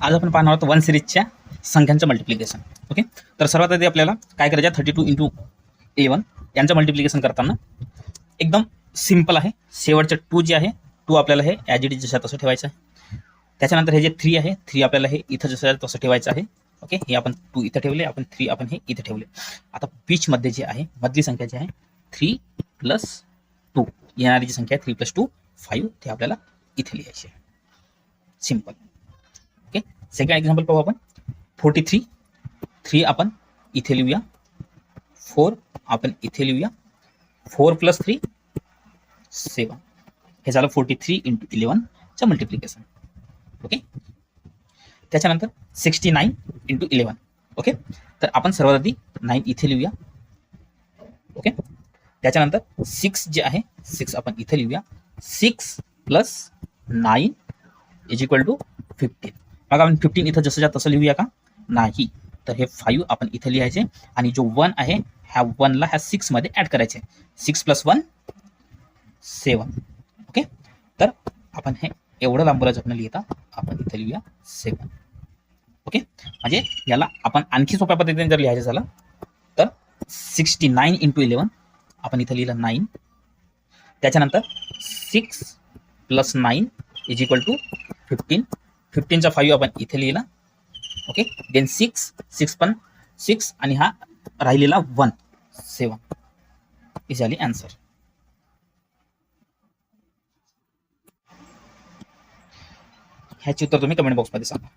आज आपण पाहणार आहोत 1 सिरीजच्या संख्यांचं मल्टिप्लिकेशन. ओके, तर सर्वात आधी आपल्याला काय करायचं आहे, 32 इंटू 11 यांचं मल्टिप्लिकेशन करताना एकदम सिंपल आहे. शेवटचं 2 जे आहे 2 आपल्याला हे ॲज इट इज जसं तसं ठेवायचं आहे. त्याच्यानंतर हे जे 3 आहे 3 आपल्याला हे इथं जसं तसं ठेवायचं आहे. ओके, हे आपण 2 इथं ठेवले, आपण 3 आपण हे इथं ठेवले. आता बीचमध्ये जे आहे मधली संख्या जी आहे 3 + 2 येणारी जी संख्या आहे 3 + 2 5 ते आपल्याला इथे लिहायची आहे. सिंपल. ओके, सेकंड एक्झाम्पल पाहू आपण. 43 3 आपण इथे लिहूया, 4 आपण इथे लिहूया, 4 + 3 7. हे झालं 43 इंटू 11 चं मल्टिप्लिकेशन. ओके, त्याच्यानंतर 69 इंटू 11. ओके, तर आपण सर्वात आधी 9 इथे लिहूया. ओके, त्याच्यानंतर 6 जे आहे 6 आपण इथे लिहूया, 6 + 9 = 15. मग आपण 15 इथं जसंच्या तसं लिहूया का? नाही. तर हे 5 आपण इथे लिहायचे आणि जो 1 आहे ह्या 1 ला ह्या 6 मध्ये ऍड करायचे. 6 + 1 7. ओके, तर आपण हे एवढं लांबूला जपणं लिहिता आपण इथे लिहूया 7. ओके, म्हणजे याला आपण आणखी सोप्या पद्धतीने जर लिहायचं झालं तर 69 इंटू 11 आपण इथे लिहिलं 9. त्याच्यानंतर 6 + 9 = 15. 15चा 5 आपण इथे लिहिला. ओके, देन 6 पण 6 आणि हा राहिलेला 1 7. ही झाली आन्सर. ह्याची उत्तर तुम्ही कमेंट बॉक्समध्ये सांगा.